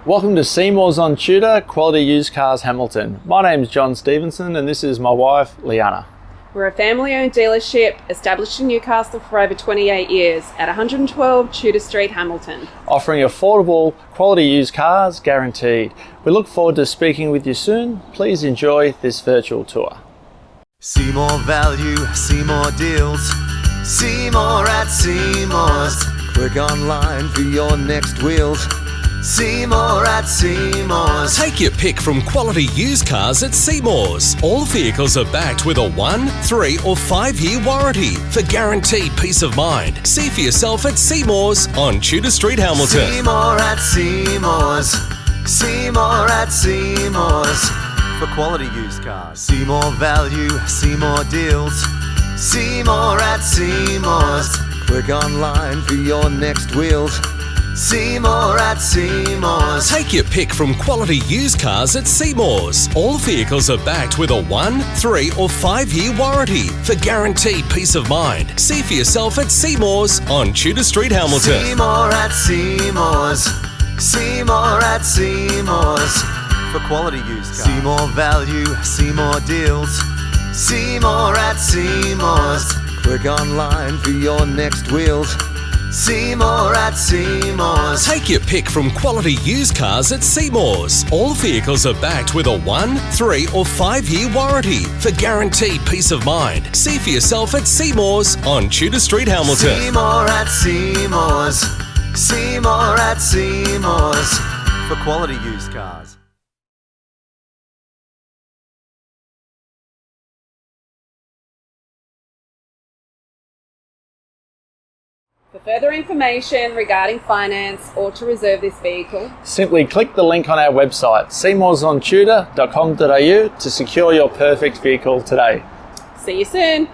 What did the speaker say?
Welcome to Seymour's on Tudor, Quality Used Cars Hamilton. My name's John Stevenson and this is my wife, Leanna. We're a family-owned dealership established in Newcastle for over 28 years at 112 Tudor Street, Hamilton. Offering affordable, quality used cars guaranteed. We look forward to speaking with you soon. Please enjoy this virtual tour. See more value, see more deals. See more at Seymour's. Click online for your next wheels. See more at Seymour's. Take your pick from quality used cars at Seymour's. All vehicles are backed with a 1, 3 or 5 year warranty for guaranteed peace of mind. See for yourself at Seymour's on Tudor Street, Hamilton. See more at Seymour's. See more at Seymour's. For quality used cars. See more value, see more deals. See more at Seymour's. Click online for your next wheels. See more at Seymour's. Take your pick from quality used cars at Seymour's. All vehicles are backed with a 1, 3 or 5 year warranty for guaranteed peace of mind. See for yourself at Seymour's on Tudor Street, Hamilton. See more at Seymour's. See more at Seymour's. For quality used cars. See more value, see more deals. See more at Seymour's. Click online for your next wheels. See more at Seymour's. Take your pick from quality used cars at Seymour's. All vehicles are backed with a 1, 3 or 5 year warranty for guaranteed peace of mind. See for yourself at Seymour's on Tudor Street, Hamilton. See more at Seymour's. See more at Seymour's. For quality used cars. For further information regarding finance or to reserve this vehicle, Simply click the link on our website, seymoursontudor.com.au, to secure your perfect vehicle today. see you soon.